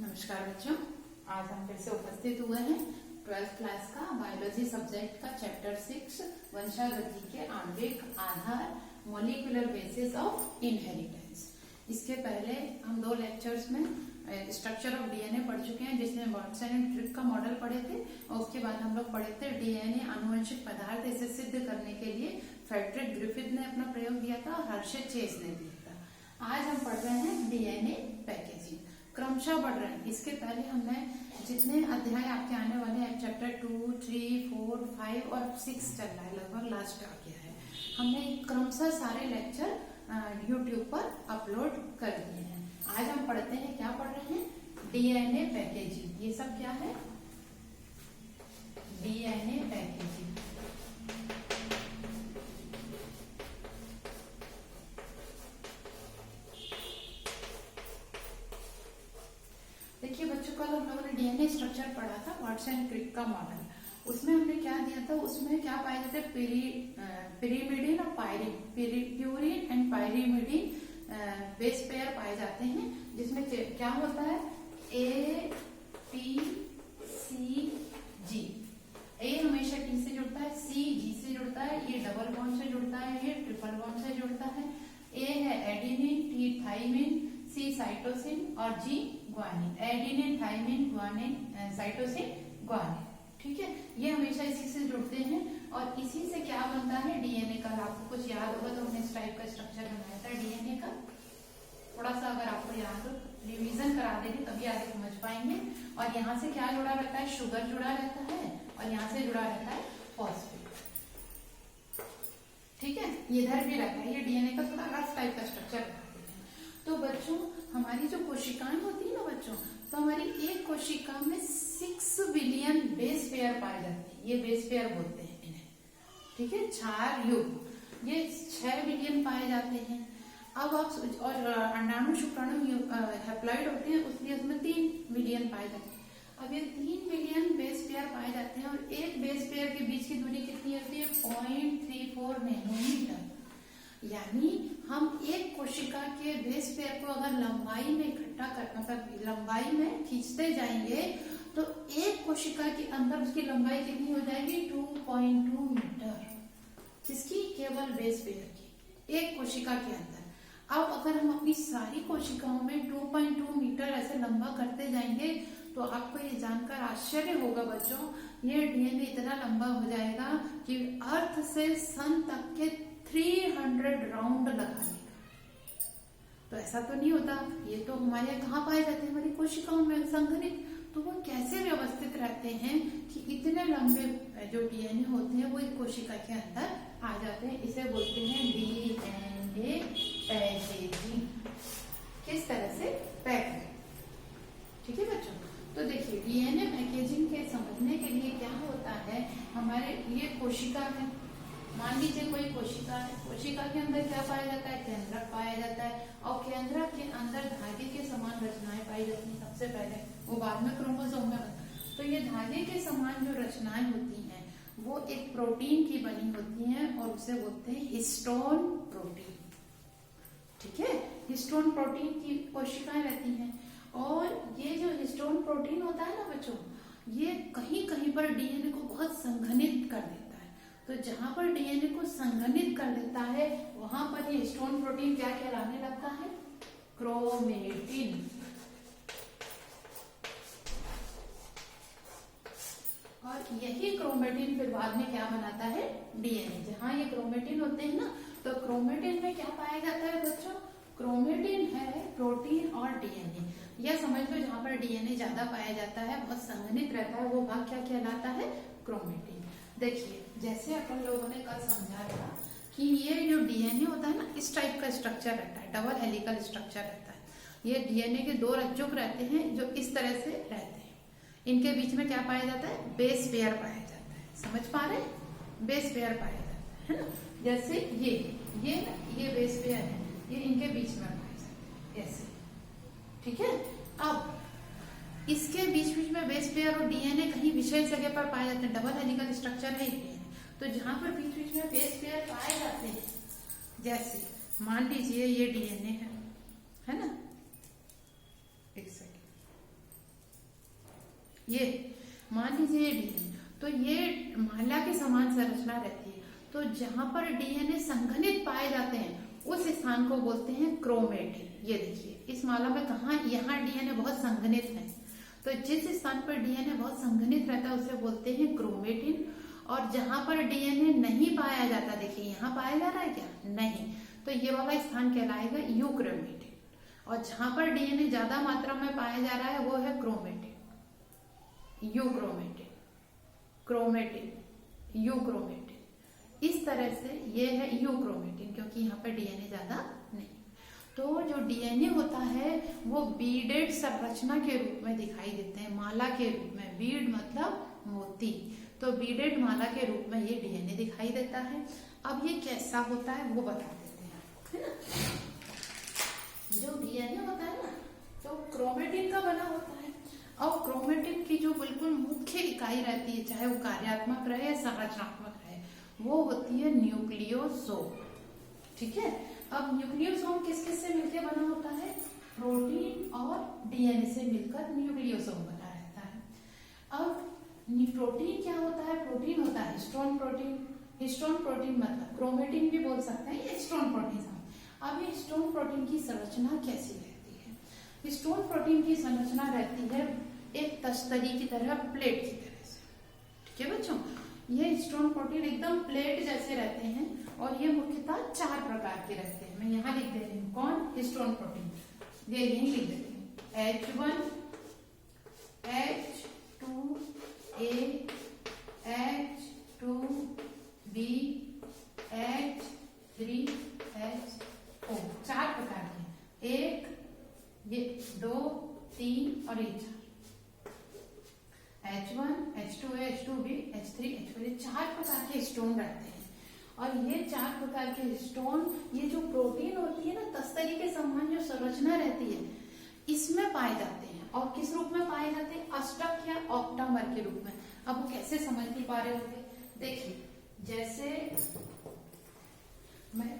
नमस्कार बच्चों, आज हम फिर से उपस्थित हुए हैं 12th क्लास का बायोलॉजी सब्जेक्ट का चैप्टर 6 वंशागति के आणविक आधार मॉलिक्यूलर बेसिस ऑफ इनहेरिटेंस। इसके पहले हम 2 लेक्चर्स में स्ट्रक्चर ऑफ डीएनए पढ़ चुके हैं, जिसमें वाटसन एंड क्रिक का मॉडल पढ़े थे और उसके बाद हम लोग पढ़े थे डीएनए आनुवंशिक पदार्थ। इसे सिद्ध करने के लिए फ्रेडरिक ग्रिफिथ ने अपना प्रयोग दिया था और हर्षे चेज ने दिया था। आज हम पढ़ रहे हैं डीएनए पैकेजिंग, क्रमशः बढ़ रहे हैं। इसके पहले हमने जितने अध्याय आपके आने वाले हैं चैप्टर 2, 3, 4, 5 और 6 चल रहा है, लगभग लास्ट आ गया है। हमने क्रमशः सारे लेक्चर YouTube पर अपलोड कर दिए हैं। आज हम पढ़ते हैं, क्या पढ़ रहे हैं? DNA packaging. ये सब क्या है? DNA packaging. देखिए बच्चों, कल हम लोगों ने डीएनए स्ट्रक्चर पढ़ा था, वाटसन एंड क्रिक का मॉडल। उसमें हमने क्या दिया था? उसमें क्या पाए जाते हैं? पिरीमिडीन और purine and pyrimidine base pair पाए जाते हैं, जिसमें क्या होता है? ए टी सी जी। ए हमेशा टी से जुड़ता है, सी जी से जुड़ता है, ये डबल बॉन्ड से जुड़ता है, ये ट्रिपल बॉन्ड से जुड़ता है। ए है adenine, T thymine, C cytosine और G guanine. Adenine, thymine, guanine, cytosine, guanine. ठीक है, ये हमेशा इसी से जुड़ते हैं और इसी से क्या बनता है? डीएनए का। आपको कुछ याद होगा तो हमने इस टाइप का स्ट्रक्चर बनाया था डीएनए का। थोड़ा सा अगर आपको याद हो, रिवीजन करा देंगे तभी आगे समझ पाएंगे। और यहाँ से क्या जुड़ा रहता है? शुगर जुड़ा रहता है और यहाँ से जुड़ा रहता है फॉस्फेट। ठीक है, ये इधर भी रहता है। ये डीएनए का थोड़ा रफ टाइप का स्ट्रक्चर बता देते हैं। तो बच्चों, हमारी जो कोशिकाएं होती है ना बच्चों, तो हमारी एक कोशिका में 6 बिलियन बेस पेयर पाए जाते हैं। ये बेस पेयर बोलते हैं इन्हें। ठीक है, क्षार युग्म ये 6 बिलियन पाए जाते हैं। अब आप और अंडाणु शुक्राणु हैप्लॉइड होते हैं, उसलिए उसमें 3 बिलियन पाए जाते हैं। अब ये 3 बिलियन बेस पेयर पाए जाते हैं और एक बेस पेयर के बीच की दूरी कितनी होती है? 0.34 नैनोमीटर। यानी हम एक कोशिका के बेस पेयर को अगर लंबाई में इकट्ठा कर, मतलब लंबाई में खींचते जाएंगे तो एक कोशिका के अंदर उसकी लंबाई कितनी हो जाएगी? 2.2 मीटर। किसकी? केवल बेस पेयर की, एक कोशिका के अंदर। अब अगर हम अपनी सारी कोशिकाओं में 2.2 मीटर ऐसे लंबा करते जाएंगे तो आपको ये जानकर आश्चर्य होगा बच्चों, ये डीएनए इतना लंबा हो जाएगा कि अर्थ से सन तक के 300 राउंड लगाने का। तो ऐसा तो नहीं होता। ये तो हमारे कहाँ पाए जाते हैं? हमारी कोशिकाओं में संघनित। तो वो कैसे व्यवस्थित रहते हैं कि इतने लंबे जो डीएनए होते हैं वो एक कोशिका के अंदर आ जाते हैं? इसे बोलते हैं डीएनए पैकेजिंग। किस तरह से पैक है? ठीक है बच्चों, तो देखिए डीएनए पैकेजिंग के समझने के लिए क्या होता है, हमारे ये कोशिका में मान लीजिए कोई कोशिका है, कोशिका के अंदर क्या पाया जाता है? केंद्रक पाया जाता है और केंद्रक के अंदर धागे के समान रचनाएं पाई जाती हैं। सबसे पहले वो बाद में क्रोमोसोम में। तो ये धागे के समान जो रचनाएं होती हैं वो एक प्रोटीन की बनी होती हैं और उसे बोलते हैं हिस्टोन प्रोटीन। ठीक है, हिस्टोन प्रोटीन की कोशिकाएं रहती हैं और ये जो हिस्टोन प्रोटीन होता है ना बच्चों, ये कहीं कहीं पर डीएनए को बहुत संघनित कर देता है। तो जहां पर डीएनए को संघनित कर देता है वहां पर ये हिस्टोन प्रोटीन क्या कहलाने लगता है? क्रोमेटिन। और यही क्रोमेटिन फिर बाद में क्या बनाता है? डीएनए। जहां ये क्रोमेटिन होते हैं ना, तो क्रोमेटिन में क्या पाया जाता है बच्चों? क्रोमेटिन है प्रोटीन और डीएनए। यह समझ लो, जहां पर डीएनए ज्यादा पाया जाता है, बहुत संघनित रहता है, वो भाग क्या कहलाता है? क्रोमेटिन। देखिए, जैसे अपन लोगों ने कल समझा था कि ये जो डीएनए होता है ना, इस टाइप का स्ट्रक्चर रहता है, डबल हेलिकल स्ट्रक्चर रहता है। ये डीएनए के 2 रज्जुक रहते हैं जो इस तरह से रहते हैं। इनके बीच में क्या पाया जाता है? बेस पेयर पाया जाता है। समझ पा रहे हैं? बेस पेयर पाया जाता है ना। जैसे ये बेस पेयर है, ये इनके बीच में पाए जाते हैं ऐसे। ठीक है, अब इसके बीच में बेस पेयर और डीएनए कहीं विशेष जगह पर पाए जाते हैं। डबल हेलिकल स्ट्रक्चर है डीएनए। तो जहां पर बीच में बेस पेयर पाए जाते हैं, जैसे मान लीजिए ये डीएनए है ना, एक सेकेंड, ये मान लीजिए ये डीएनए, तो ये माला के समान संरचना रहती है। तो जहां पर डीएनए संघनित पाए जाते हैं उस स्थान को बोलते हैं क्रोमेटिन। ये देखिए इस माला में कहा यहाँ डीएनए बहुत संघनित है, तो जिस स्थान पर डीएनए बहुत संघनित रहता है उसे बोलते हैं क्रोमेटिन। और जहां पर डीएनए नहीं पाया जाता, देखिए यहाँ पाया जा रहा है क्या, नहीं, तो ये वाला स्थान कहलाएगा यूक्रोमेटिन। और जहां पर डीएनए ज्यादा मात्रा में पाया जा रहा है वो है क्रोमेटिन, यूक्रोमेटिन, क्रोमेटिन, यूक्रोमेटिन। इस तरह से ये है यूक्रोमेटिन, क्योंकि यहाँ पर डीएनए ज्यादा नहीं। तो जो डीएनए होता है वो बीडेड संरचना के रूप में दिखाई देते हैं, माला के रूप में। बीड मतलब मोती, तो बीडेड माला के रूप में ये डीएनए दिखाई देता है। अब ये कैसा होता है वो बता देते हैं, है ना। जो डीएनए होता है ना, तो क्रोमेटिन का बना होता है। और क्रोमेटिन की जो बिल्कुल मुख्य इकाई रहती है, चाहे वो कार्यात्मक रहे या संरचनात्मक रहे, वो होती है न्यूक्लियोसोम। ठीक है। अब न्यूक्लियोसोम किस किस से मिलकर बना होता है, प्रोटीन और डीएनए से मिलकर न्यूक्लियोसोम बना रहता है। अब प्रोटीन क्या होता है, प्रोटीन होता है हिस्टोन प्रोटीन। हिस्टोन प्रोटीन मतलब क्रोमेटिन भी बोल सकते हैं, ये हिस्टोन प्रोटीन। अब ये हिस्टोन प्रोटीन की संरचना कैसी रहती है, हिस्टोन प्रोटीन की संरचना रहती है एक तस्तरी की तरह, प्लेट की तरह से। ठीक है बच्चों, ये हिस्टोन प्रोटीन एकदम प्लेट जैसे रहते हैं और ये मुख्यतः 4 प्रकार के रहते हैं। मैं यहाँ लिख दे रही हूँ, कौन, हिस्टोन प्रोटीन, ये यही लिख देती हूँ, H1, H2A, H2B, H3HO, 4 प्रकार के, 1, ये 2, 3 और ये 4। H1, H2A, H2B, H3, H4, ये 4 प्रकार के हिस्टोन रहते हैं। और ये 4 प्रकार के हिस्टोन, ये जो प्रोटीन होती है ना, तस्तरी के समान जो संरचना रहती है, इसमें पाए जाते हैं। और किस रूप में पाए जाते हैं, अष्टक या ऑक्टामर के रूप में। अब वो कैसे समझ नहीं पा रहे होंगे, देखिए जैसे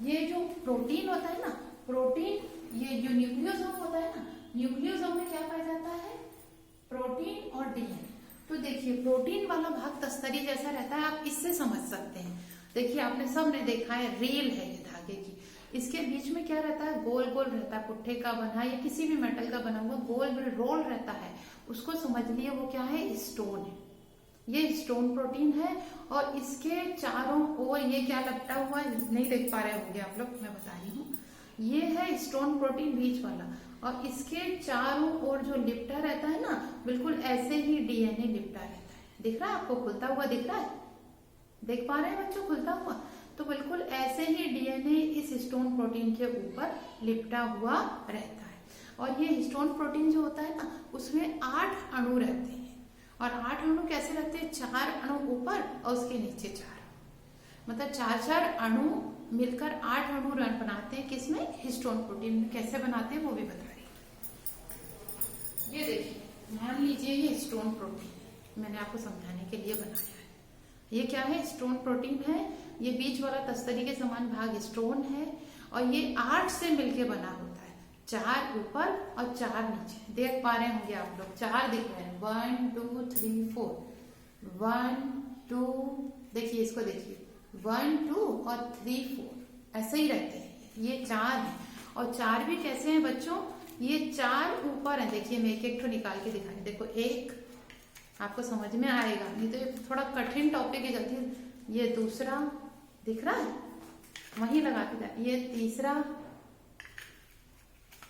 ये जो प्रोटीन होता है ना, प्रोटीन, ये जो न्यूक्लियोसोम होता है ना, न्यूक्लियोसोम में क्या पाया जाता है, प्रोटीन और डीएनए। तो देखिए प्रोटीन वाला भाग तस्तरी जैसा रहता है, आप इससे समझ सकते हैं। देखिए आपने सबने देखा है, रील है ये धागे की, इसके बीच में क्या रहता है, गोल गोल रहता है, पुट्ठे का बना या किसी भी मेटल का बना हुआ गोल गोल रोल रहता है, उसको समझ लिए वो क्या है, स्टोन है। ये स्टोन प्रोटीन है। और इसके चारों ओर ये क्या लपटा हुआ है, नहीं देख पा रहे होंगे आप लोग, मैं बता रही हूँ, ये है स्टोन प्रोटीन बीच वाला। और इसके चारों ओर जो लिपटा रहता है ना, बिल्कुल ऐसे ही डीएनए लिपटा रहता है। दिख रहा है आपको, खुलता हुआ दिख रहा है, देख पा रहे हैं बच्चों, खुलता हुआ। तो बिल्कुल ऐसे ही डीएनए इस हिस्टोन प्रोटीन के ऊपर लिपटा हुआ रहता है। और ये हिस्टोन प्रोटीन जो होता है ना, उसमें 8 अणु रहते हैं। और 8 अणु कैसे रहते हैं, 4 अणु ऊपर और उसके नीचे 4, मतलब 4 अणु मिलकर 8 अणु बनाते हैं। किसमें, हिस्टोन प्रोटीन में। कैसे बनाते हैं वो भी बता रही हूँ। ये देखिए, मान लीजिए ये हिस्टोन प्रोटीन है, मैंने आपको समझाने के लिए बनाया है। ये क्या है, स्टोन प्रोटीन है। ये बीच वाला तस्तरी के समान भाग स्टोन है। और ये 8 से मिलके बना होता है, 4 ऊपर और 4 नीचे। देख पा रहे होंगे आप लोग, 4 दिख रहे हैं, 1 2 3 4, 1 2, देखिए इसको देखिए, 1 2 और 3 4 ऐसे ही रहते हैं। ये 4 है। और 4 भी कैसे हैं बच्चों, ये 4 ऊपर है। देखिए मैं एक एक ठो निकाल के दिखा रही हूँ। देखो, एक आपको समझ में आएगा, नहीं तो ये थोड़ा कठिन टॉपिक है, जल्दी। ये दूसरा दिख रहा है, वहीं लगा के, ये तीसरा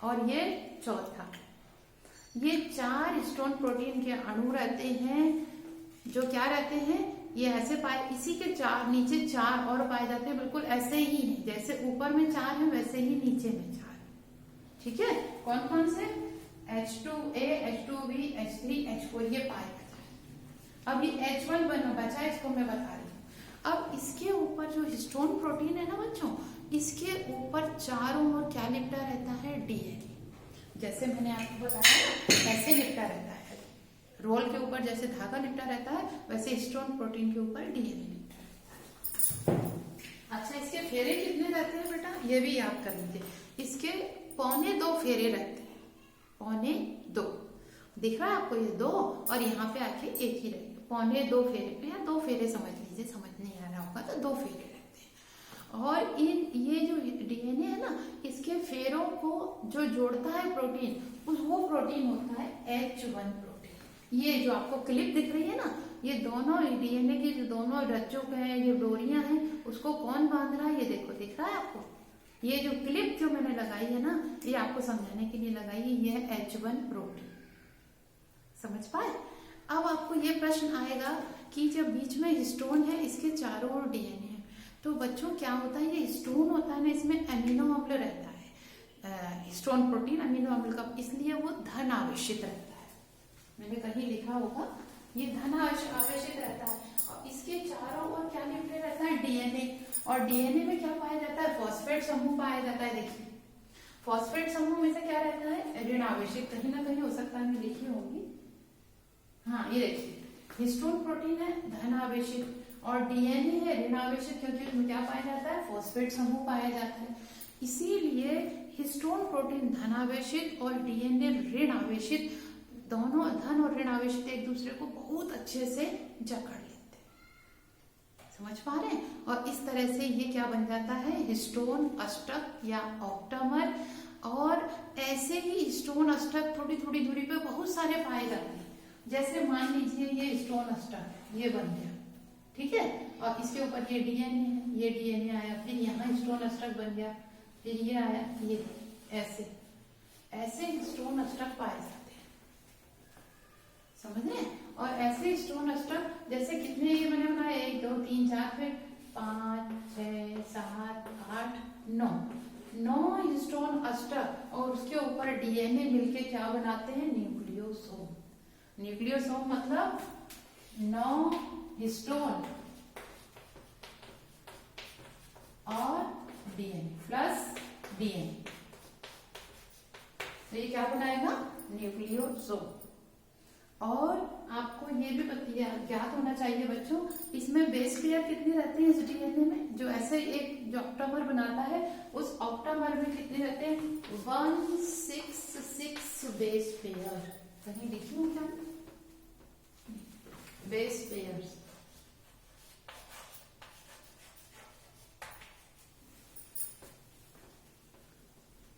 और ये चौथा। ये 4 स्टोन प्रोटीन के अणु रहते हैं, जो क्या रहते हैं, ये ऐसे पाए, इसी के 4 नीचे 4 और पाए जाते हैं, बिल्कुल ऐसे ही है, जैसे ऊपर में 4 है वैसे ही नीचे में 4। ठीक है, कौन कौन से, H2A, H2B, H3, H4 ये पाए जाते हैं। अब ये H1 बचा, इसको मैं बता रही हूँ। अब इसके ऊपर जो हिस्टोन प्रोटीन है ना बच्चों, इसके ऊपर चारों ओर क्या लिपटा रहता है, डीएनए। जैसे मैंने आपको बताया ऐसे लिपटा रहता है, रोल के ऊपर जैसे धागा लिपटा रहता है, वैसे हिस्टोन प्रोटीन के ऊपर डीएनए लिपटा रहता है। अच्छा, इसके फेरे कितने रहते हैं बेटा, ये भी याद कर लीजिए। इसके 1.25 फेरे रहते हैं, 1.25। दिख रहा है आपको ये 2 और यहाँ पे आके एक ही रहेगा, पौने 2 फेरे पे या 2 फेरे समझ लीजिए, समझ नहीं आ रहा होगा तो 2 फेरे रहते हैं। और ये जो डीएनए है ना, इसके फेरों को जो जोड़ता है प्रोटीन, वो प्रोटीन होता है H1 प्रोटीन। ये जो आपको क्लिप दिख रही है ना, ये दोनों डीएनए की जो दोनों रज्जों के हैं, ये डोरियां हैं, उसको कौन बांध रहा है ये देखो, दिख रहा है आपको। ये जो क्लिप जो मैंने लगाई है ना, ये आपको समझाने के लिए लगाई है, ये है H1 प्रोटीन। समझ पाए? अब आपको ये प्रश्न आएगा कि जब बीच में हिस्टोन है, इसके चारों ओर डीएनए है, तो बच्चों क्या होता है, ये हिस्टोन होता है ना, इसमें अमीनो अम्ल रहता है, हिस्टोन प्रोटीन अमीनो अम्ल का, इसलिए वो धन आवेशित रहता है। मैंने कहीं लिखा होगा, ये धन आवेशित रहता है। और इसके चारों ओर क्या लिपटे रहता है, डीएनए। और डीएनए में क्या पाया जाता है, फॉस्फेट समूह पाया जाता है। देखिए फॉस्फेट समूह में से क्या रहता है, ऋण आवेशित, कहीं ना कहीं हो सकता है मैं लिखी होगी, हाँ ये देखिए, हिस्टोन प्रोटीन है धन आवेशित और डीएनए है ऋण आवेशित, क्योंकि उसमें क्या पाया जाता है, फॉस्फेट समूह पाया जाता है। इसीलिए हिस्टोन प्रोटीन धन आवेशित और डीएनए ऋण आवेशित, दोनों धन और ऋण आवेशित एक दूसरे को बहुत अच्छे से जकड़ लेते हैं। समझ पा रहे हैं? और इस तरह से ये क्या बन जाता है, हिस्टोन अष्टक या ऑक्टामर। और ऐसे ही हिस्टोन अष्टक थोड़ी थोड़ी दूरी पे बहुत सारे पाए जाते हैं। जैसे मान लीजिए ये हिस्टोन अष्टक ये बन गया, ठीक है, और इसके ऊपर ये डीएनए है, ये डीएनए आया, फिर यहाँ हिस्टोन अष्टक बन गया, फिर ये आया, ये ऐसे ऐसे हिस्टोन अष्टक पाए जाते हैं। समझ रहे हैं? और ऐसे हिस्टोन अष्टक जैसे कितने ये मैंने बनाए, 1 2 3 4 फिर 5 6 7 8 9 हिस्टोन अष्टक, और उसके ऊपर डीएनए मिलके क्या बनाते हैं, न्यूक्लियोसोम। न्यूक्लियोसोम मतलब 9 हिस्टोन और डीएनए प्लस डीएनए, तो ये क्या बनाएगा, न्यूक्लियोसोम। और आपको ये भी ज्ञात होना चाहिए बच्चों, इसमें बेस पेयर कितने रहते हैं इस डीएनए में, जो ऐसे एक जो ऑक्टामर बनाता है, उस ऑक्टामर में कितने रहते हैं, 166 बेस पेयर। कहीं लिखी हूँ क्या, बेस पेयर्स।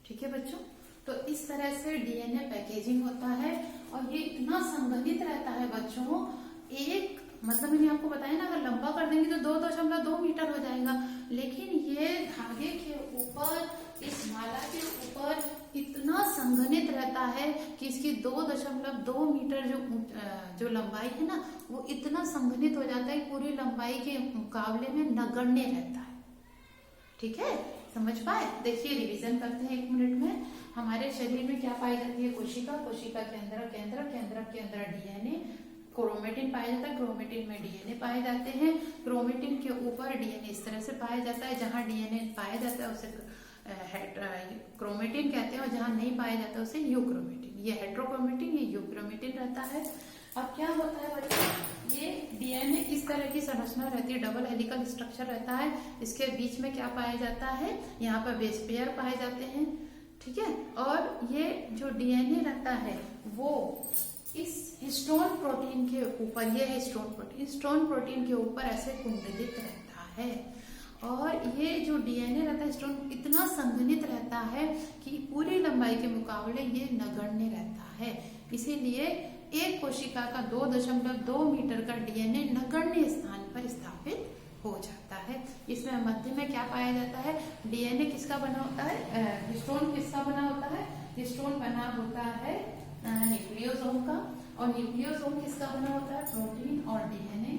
ठीक है बच्चों, तो इस तरह से डीएनए पैकेजिंग होता है। और ये इतना संगठित रहता है बच्चों, एक मतलब मैंने आपको बताया ना, अगर लंबा कर देंगे तो 2.2 मीटर हो जाएगा, लेकिन ये धागे के ऊपर, इस माला के ऊपर इतना संघनित रहता है कि इसकी 2.2 मीटर जो लंबाई है ना, वो इतना संघनित हो जाता है, पूरी लंबाई के मुकाबले में नगण्य रहता है। ठीक है, समझ पाए? देखिए रिवीजन करते हैं 1 मिनट में। हमारे शरीर में क्या पाई जाती है, कोशिका, कोशिका के अंदर केंद्रक, केंद्रक के अंदर डीएनए, क्रोमेटिन पाया जाता है, क्रोमेटिन में डीएनए पाए जाते हैं, क्रोमेटिन के ऊपर डीएनए इस तरह से पाया जाता है, जहां डीएनए पाया जाता है उसे क्रोमेटिन कहते हैं, और जहां नहीं पाया जाता है उसे यूक्रोमेटिन। ये हेट्रोक्रोमेटिन, ये यूक्रोमेटिन रहता है। अब क्या होता है बच्चों, ये डीएनए इस तरह की संरचना रहती है, डबल हेलिकल स्ट्रक्चर रहता है। इसके बीच में क्या पाया जाता है, यहाँ पर बेस पेयर पाए जाते हैं। ठीक है, और ये जो डीएनए रहता है वो इस हिस्टोन प्रोटीन के ऊपर, ये है हिस्टोन प्रोटीन के ऊपर ऐसे कुंडलित रहता है। और ये जो डीएनए रहता है हिस्टोन, इतना संघनित रहता है कि पूरी लंबाई के मुकाबले ये नगण्य रहता है। इसीलिए एक कोशिका का 2.2 मीटर का डीएनए नगण्य स्थान पर स्थापित हो जाता है। इसमें मध्य में क्या पाया जाता है, डीएनए किसका बना होता है, हिस्टोन किसका बना होता है, हिस्टोन बना होता है न्यूक्लियोसोम का, और न्यूक्लियोसोम किसका बना होता है, प्रोटीन और डीएनए।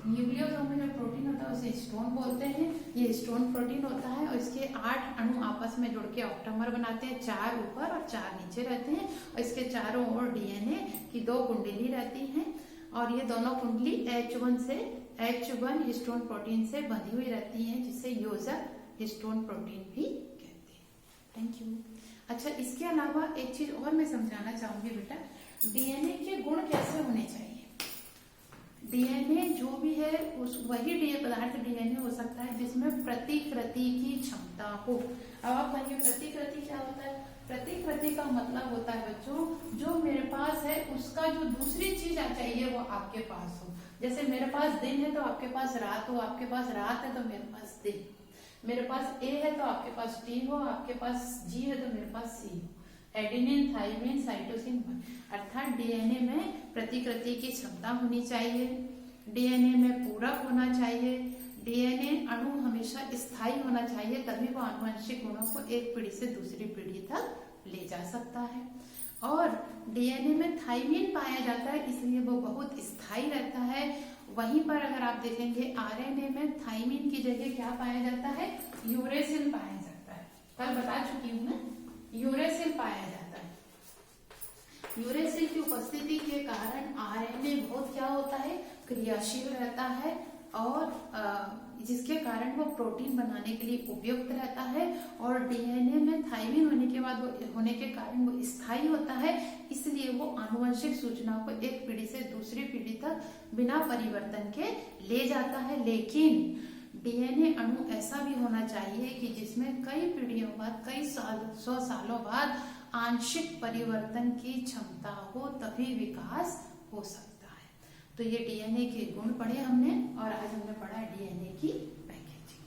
न्यूक्लियोसोम में जो प्रोटीन होता है उसे हिस्टोन बोलते हैं, ये हिस्टोन प्रोटीन होता है, और इसके 8 अणु आपस में जुड़ के ऑक्टामर बनाते हैं, 4 ऊपर और 4 नीचे रहते हैं, और इसके चारों ओर डीएनए की 2 कुंडली रहती हैं, और ये दोनों कुंडली H1 हिस्टोन प्रोटीन से बंधी हुई रहती हैं, जिसे योजक हिस्टोन प्रोटीन भी कहते हैं। Thank you. अच्छा, इसके अलावा एक चीज और मैं समझाना चाहूंगी बेटा, डीएनए के गुण कैसे होने चाहिए। डीएनए जो भी है उस वही पदार्थ डीएनए हो सकता है जिसमें प्रतिकृति की क्षमता हो। अब आप कहिए प्रतिकृति क्या होता है, प्रतिकृति का मतलब होता है बच्चों, जो मेरे पास है उसका जो दूसरी चीज चाहिए वो आपके पास हो। जैसे मेरे पास दिन है तो आपके पास रात हो, आपके पास रात है तो मेरे पास दिन, मेरे पास ए है तो आपके पास टी हो, आपके पास जी है तो मेरे पास सी हो। एडेनिन, थाइमिन, साइटोसिन, अर्थात डीएनए में प्रतिकृति की क्षमता होनी चाहिए, डीएनए में पूरक होना चाहिए, डीएनए अणु हमेशा स्थायी होना चाहिए, तभी वो आनुवंशिक गुणों को एक पीढ़ी से दूसरी पीढ़ी तक ले जा सकता है। और डीएनए में थाइमिन पाया जाता है, इसलिए वो बहुत स्थायी रहता है। वहीं पर अगर आप देखेंगे आरएनए में थाइमिन की जगह क्या पाया जाता है, यूरेसिल पाया जाता है। कल बता चुकी हूं मैं, यूरेसिल पाया जाता है। यूरेसिल की उपस्थिति के कारण आरएनए बहुत क्या होता है, क्रियाशील रहता है, और जिसके कारण वो प्रोटीन बनाने के लिए उपयुक्त रहता है। और डीएनए में थाइमिन होने के कारण वो स्थायी होता है, इसलिए वो आनुवंशिक सूचनाओं को एक पीढ़ी से दूसरी पीढ़ी तक बिना परिवर्तन के ले जाता है। लेकिन डीएनए अणु ऐसा भी होना चाहिए कि जिसमें कई पीढ़ियों बाद, कई 100 सालों बाद आंशिक परिवर्तन की क्षमता हो, तभी विकास हो सकता है। तो ये डीएनए के गुण पढ़े हमने, और आज हमने पढ़ा डीएनए की पैकेजिंग।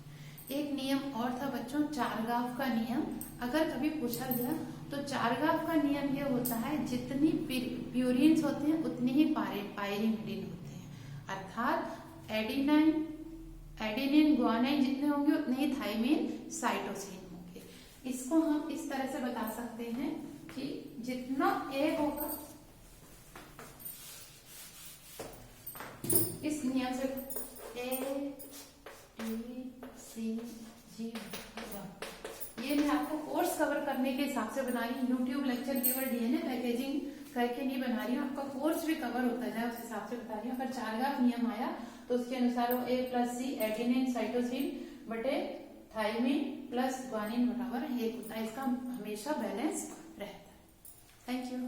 एक नियम और था बच्चों, चारगाफ का नियम। अगर कभी पूछा गया तो चारगाफ का नियम ये होता है, जितनी प्यूरिन्स होते हैं उतनी ही पायरिमिडिन होते हैं। अर्थात एडेनिन ग्वानिन जितने होंगे उतने ही थाइमिन, साइटोसिन होंगे। इसको हम इस तरह से बता सकते हैं कि जितना ए होगा, इस नियम से ए टी सी जी, ये मैं आपको कोर्स कवर करने के हिसाब से बना रही हूँ। यूट्यूब लेक्चर केवल डीएनए पैकेजिंग करके नहीं बना रही हूँ, आपका कोर्स भी कवर होता जाए उस हिसाब से बता रही हूँ। अगर चारगाफ नियम आया तो उसके अनुसार वो ए प्लस सी एडेनिन साइटोसिन बटे थाइमिन प्लस ग्वानिन बराबर 1 होता है। इसका हमेशा बैलेंस रहता है। Thank you.